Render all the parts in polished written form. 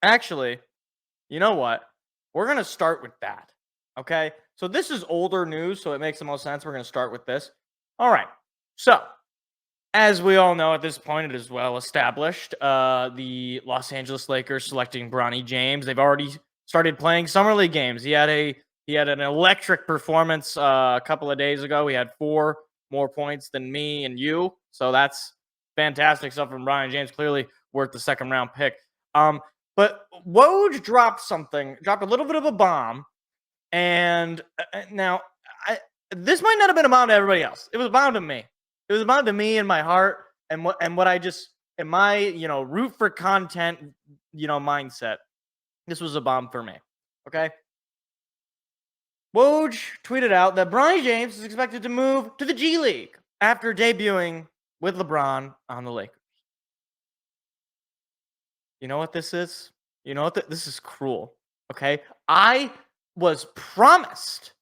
Actually, you know what? We're going to start with that. Okay. So this is older news, so it makes the most sense. We're going to start with this. All right. So, as we all know at this point, it is well established. The Los Angeles Lakers selecting Bronny James. They've already started playing summer league games. He had an electric performance a couple of days ago. He had 4 more points than me and you, so that's fantastic stuff from Bronny James. Clearly worth the second round pick. Um, but Woj dropped a little bit of a bomb, and now I this might not have been a bomb to everybody else. It was a bomb to me. It was a bomb to me in my heart and what I just in my root for content mindset. This was a bomb for me. Okay. Woj tweeted out that Bronny James is expected to move to the G League after debuting with LeBron on the Lakers. You know what this is? You know what? This is cruel. Okay. I I was promised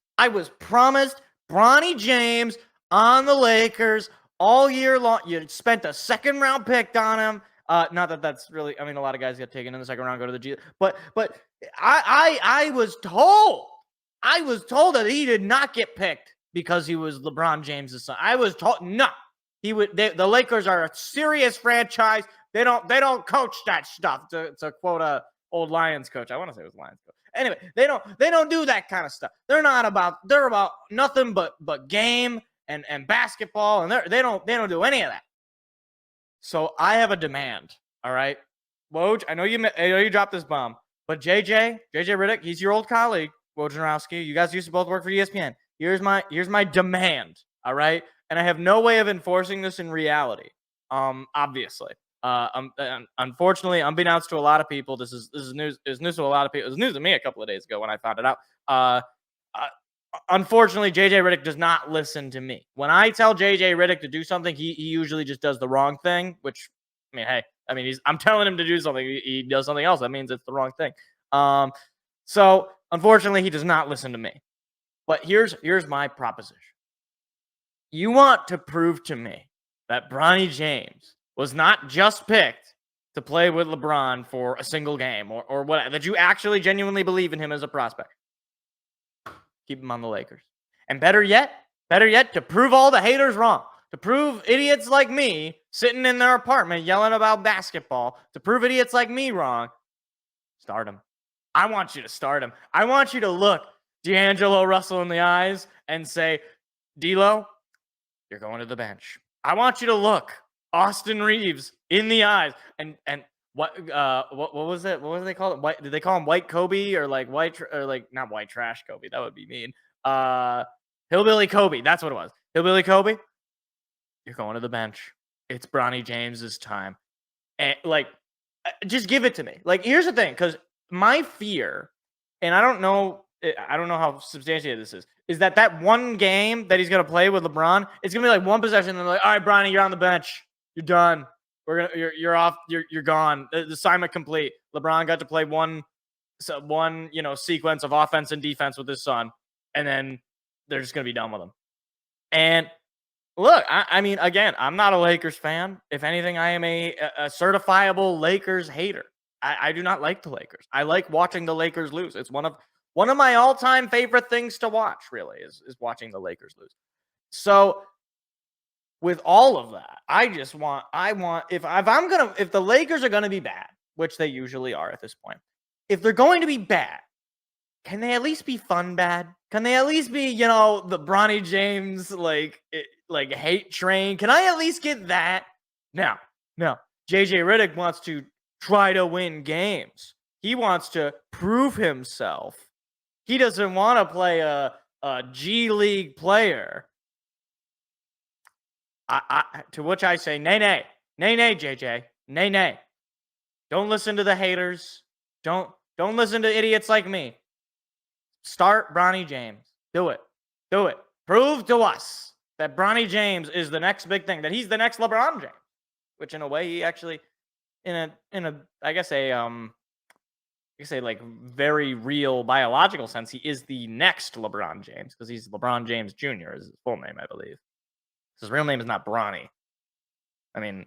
Bronny James on the Lakers all year long. You spent a second round pick on him. Not that that's really. I mean, a lot of guys get taken in the second round, go to the G. But I I was told that he did not get picked because he was LeBron James' son. I was told no. The Lakers are a serious franchise. They don't coach that stuff. To quote a old Lions coach. I want to say it was Lions coach. Anyway, they don't do that kind of stuff. They're about nothing but game and basketball, and they don't do any of that. So I have a demand. All right, Woj, I know you dropped this bomb, but JJ Riddick, he's your old colleague, Wojnarowski. You guys used to both work for ESPN. Here's my demand. All right, and I have no way of enforcing this in reality. Obviously. Unfortunately, unbeknownst to a lot of people, this is news. Is news to a lot of people. It was news to me a couple of days ago when I found it out. Uh, Unfortunately, JJ Riddick does not listen to me. When I tell JJ Riddick to do something, he usually just does the wrong thing. Which, I mean, hey, I'm telling him to do something. He does something else. That means it's the wrong thing. So unfortunately, he does not listen to me. But here's my proposition. You want to prove to me that Bronny James was not just picked to play with LeBron for a single game or what, that you actually genuinely believe in him as a prospect. Keep him on the Lakers. And better yet, to prove all the haters wrong, to prove idiots like me sitting in their apartment yelling about basketball, to prove idiots like me wrong, start him. I want you to start him. I want you to look D'Angelo Russell in the eyes and say, D'Lo, you're going to the bench. I want you to look Austin Reeves in the eyes and what was it? What was they call it? White, did they call him White Kobe or like not White Trash Kobe? That would be mean. Hillbilly Kobe. That's what it was. Hillbilly Kobe. You're going to the bench. It's Bronny James's time. And just give it to me. Like, here's the thing, because my fear, and I don't know how substantiated this is that one game that he's gonna play with LeBron, it's gonna be like one possession, and they're like, all right, Bronny, you're on the bench. You're done. You're off. You're gone. The assignment complete. LeBron got to play one sequence of offense and defense with his son, and then they're just gonna be done with him. And look, I mean, again, I'm not a Lakers fan. If anything, I am a certifiable Lakers hater. I do not like the Lakers. I like watching the Lakers lose. It's one of my all-time favorite things to watch, really, is watching the Lakers lose. So with all of that, if the Lakers are gonna be bad, which they usually are at this point, if they're going to be bad, can they at least be fun bad? Can they at least be, the Bronny James like hate train? Can I at least get that? Now, JJ Riddick wants to try to win games. He wants to prove himself. He doesn't want to play a G League player. To which I say, nay, JJ, nay. Don't listen to the haters. Don't listen to idiots like me. Start Bronny James. Do it. Prove to us that Bronny James is the next big thing. That he's the next LeBron James. Which, in a way, he actually, in a I guess like very real biological sense, he is the next LeBron James because he's LeBron James Jr. is his full name, I believe. His real name is not Bronny. I mean,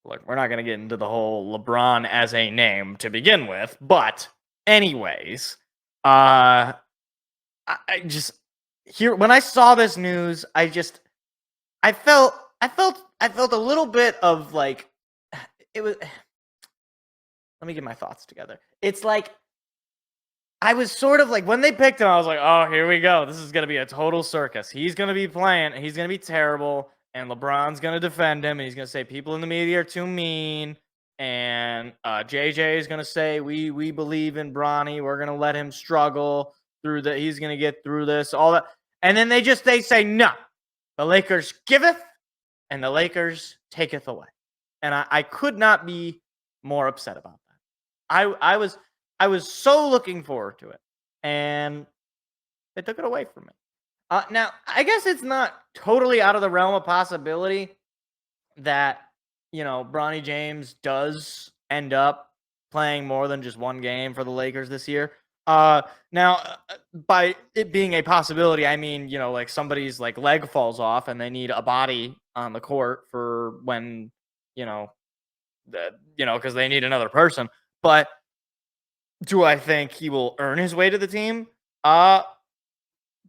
look, we're not gonna get into the whole LeBron as a name to begin with, but anyways, I just here when I saw this news, I felt a little bit of like it was. Let me get my thoughts together. It's like I was sort of like when they picked him, I was like, oh, here we go. This is gonna be a total circus. He's gonna be playing, and he's gonna be terrible, and LeBron's gonna defend him, and he's gonna say people in the media are too mean, and JJ is gonna say we believe in Bronny. We're gonna let him struggle through the. He's gonna get through this, all that, and then they say no. The Lakers giveth, and the Lakers taketh away, and I could not be more upset about that. I was so looking forward to it, and they took it away from me. Now, I guess it's not totally out of the realm of possibility that Bronny James does end up playing more than just one game for the Lakers this year. Now, by it being a possibility, I mean like somebody's like leg falls off and they need a body on the court for when you know because they need another person. But do I think he will earn his way to the team?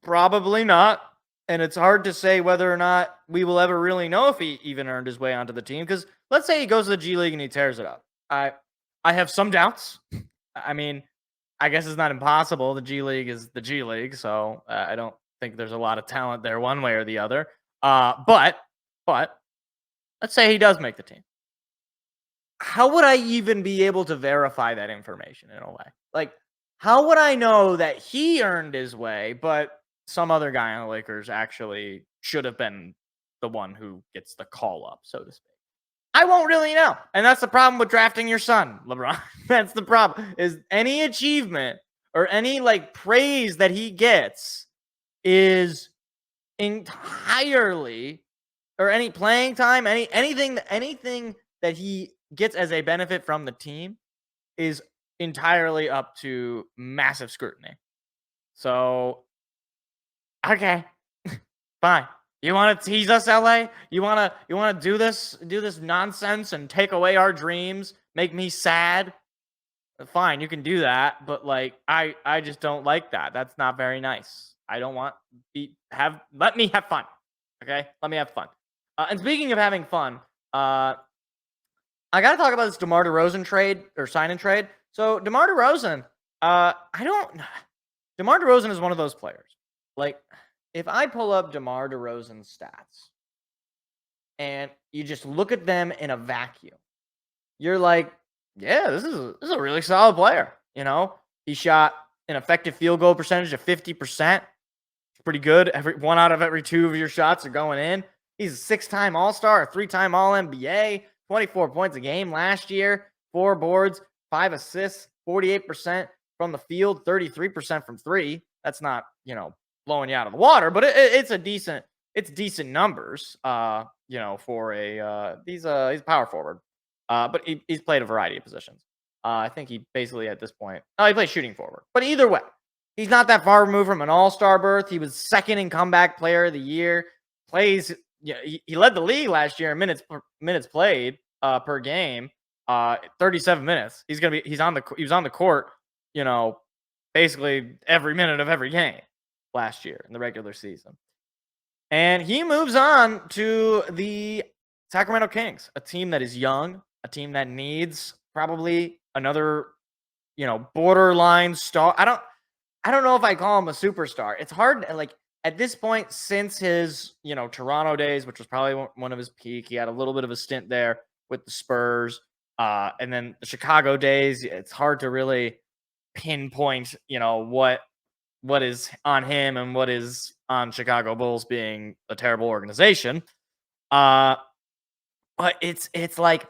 Probably not. And it's hard to say whether or not we will ever really know if he even earned his way onto the team. Because let's say he goes to the G League and he tears it up. I have some doubts. I mean, I guess it's not impossible. The G League is the G League, so I don't think there's a lot of talent there one way or the other. But let's say he does make the team. How would I even be able to verify that information in a way? Like, how would I know that he earned his way, but some other guy on the Lakers actually should have been the one who gets the call up, so to speak? I won't really know. And that's the problem with drafting your son, LeBron. That's the problem. Is any achievement or any like praise that he gets is entirely or any playing time, anything that he gets as a benefit from the team is entirely up to massive scrutiny. So, okay, fine. You want to tease us, LA? You want to do this nonsense and take away our dreams, make me sad? Fine, you can do that, but like I just don't like that. That's not very nice. I don't want let me have fun. Okay? Let me have fun. And speaking of having fun, I got to talk about this DeMar DeRozan trade or sign and trade. So DeMar DeRozan, DeMar DeRozan is one of those players. Like, if I pull up DeMar DeRozan's stats and you just look at them in a vacuum, you're like, yeah, this is a really solid player. He shot an effective field goal percentage of 50%. It's pretty good. One out of every two of your shots are going in. He's a 6-time All-Star, a 3-time All-NBA, 24 points a game last year, 4 boards, 5 assists, 48% from the field, 33% from 3. That's not, blowing you out of the water, but it's decent numbers, for he's a power forward. But he's played a variety of positions. I think he basically at this point, he plays shooting forward. But either way, he's not that far removed from an All-Star berth. He was second in comeback player of the year. Plays, he led the league last year in minutes played per game. 37 minutes. He was on the court, basically every minute of every game last year in the regular season. And he moves on to the Sacramento Kings, a team that is young, a team that needs probably another, borderline star. I don't know if I call him a superstar. It's hard, like at this point, since his, Toronto days, which was probably one of his peak. He had a little bit of a stint there with the Spurs, and then the Chicago days. It's hard to really pinpoint, what is on him and what is on Chicago Bulls being a terrible organization. But it's like,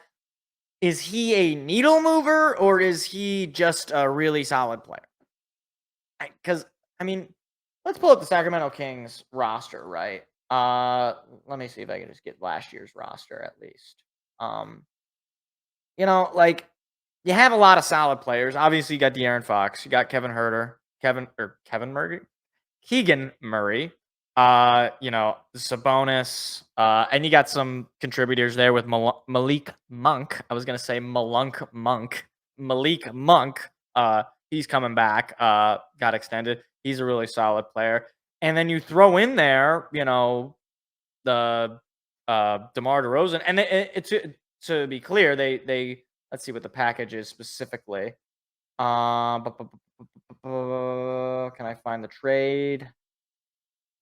is he a needle mover or is he just a really solid player? Because, let's pull up the Sacramento Kings roster, right? Let me see if I can just get last year's roster at least. Like you have a lot of solid players. Obviously, you got De'Aaron Fox, you got Keegan Murray. Sabonis, and you got some contributors there with Malik Monk. I was gonna say Malik Monk. He's coming back. Got extended. He's a really solid player. And then you throw in there, the DeMar DeRozan, and to be clear, they let's see what the package is specifically. Can I find the trade?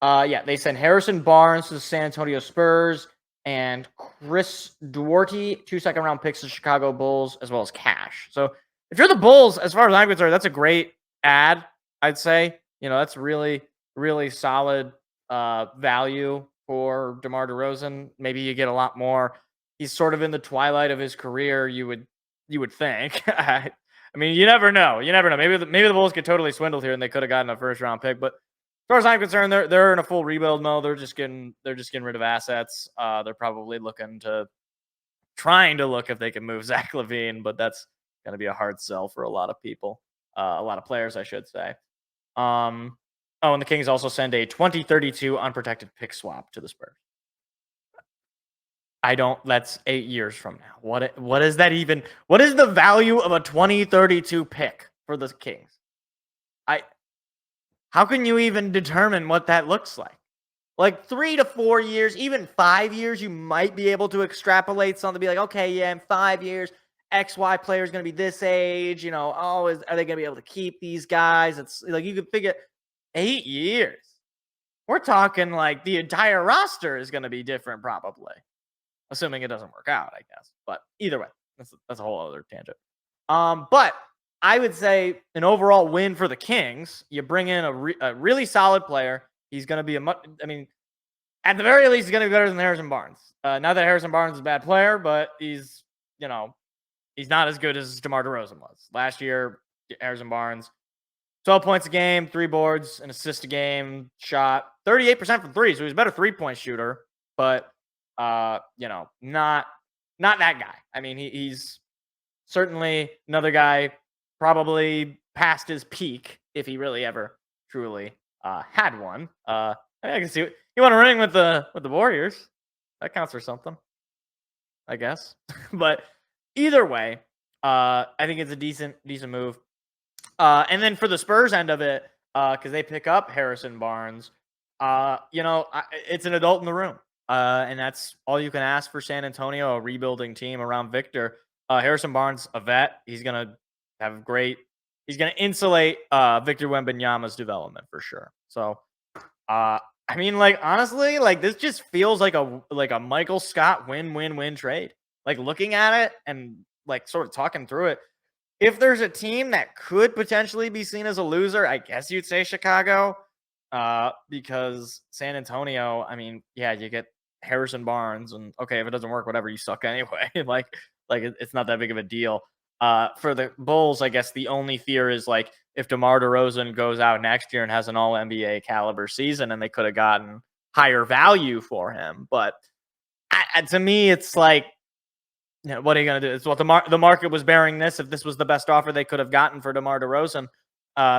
Yeah, they sent Harrison Barnes to the San Antonio Spurs and Chris Duarte, 2 second-round picks to the Chicago Bulls, as well as cash. So if you're the Bulls, as far as I'm concerned, that's a great ad, I'd say. That's really, really solid value for DeMar DeRozan. Maybe you get a lot more. He's sort of in the twilight of his career, you would think. I mean, you never know. You never know. Maybe the Bulls get totally swindled here and they could have gotten a first-round pick, but as far as I'm concerned, they're in a full rebuild mode. They're just getting rid of assets. They're probably trying to look if they can move Zach LaVine, but that's going to be a hard sell for a lot of people, a lot of players, I should say. And the Kings also send a 2032 unprotected pick swap to the Spurs. That's 8 years from now. What is that even? What is the value of a 2032 pick for the Kings? How can you even determine what that looks like? Like 3 to 4 years, even 5 years, you might be able to extrapolate something, be like, okay, yeah, in 5 years, XY player is going to be this age. Are they going to be able to keep these guys? It's like you could figure 8 years. We're talking like the entire roster is going to be different, probably, assuming it doesn't work out, I guess. But either way, that's a whole other tangent. But I would say an overall win for the Kings. You bring in a really solid player. He's going to be at the very least, he's going to be better than Harrison Barnes. Not that Harrison Barnes is a bad player, but he's not as good as DeMar DeRozan was. Last year, Harrison Barnes, 12 points a game, 3 boards, an assist a game, shot 38% from 3, so he's a better 3-point shooter, but, not that guy. I mean, he's certainly another guy probably past his peak if he really ever truly had one. I can see it. You want to ring with the Warriors. That counts for something, I guess. But either way, I think it's a decent move. And then for the Spurs end of it, because they pick up Harrison Barnes, it's an adult in the room. And that's all you can ask for San Antonio, a rebuilding team around Victor. Harrison Barnes, a vet. He's going to he's going to insulate Victor Wembanyama's development for sure. So, honestly, this just feels like a Michael Scott win-win-win trade. Looking at it and sort of talking through it, if there's a team that could potentially be seen as a loser, I guess you'd say Chicago, because San Antonio, you get Harrison Barnes, and okay, if it doesn't work, whatever, you suck anyway. It's not that big of a deal. For the Bulls, I guess the only fear is if DeMar DeRozan goes out next year and has an all NBA caliber season, and they could have gotten higher value for him. But to me, it's what are you going to do? It's what the market was bearing this. If this was the best offer they could have gotten for DeMar DeRozan,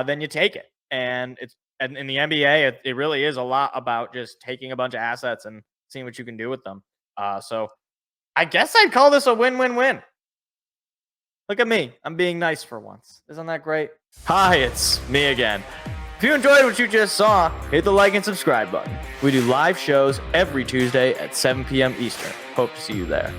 then you take it. And in the NBA, it really is a lot about just taking a bunch of assets and seeing what you can do with them. So I guess I'd call this a win-win-win. Look at me. I'm being nice for once. Isn't that great? Hi, it's me again. If you enjoyed what you just saw, hit the like and subscribe button. We do live shows every Tuesday at 7 p.m. Eastern. Hope to see you there.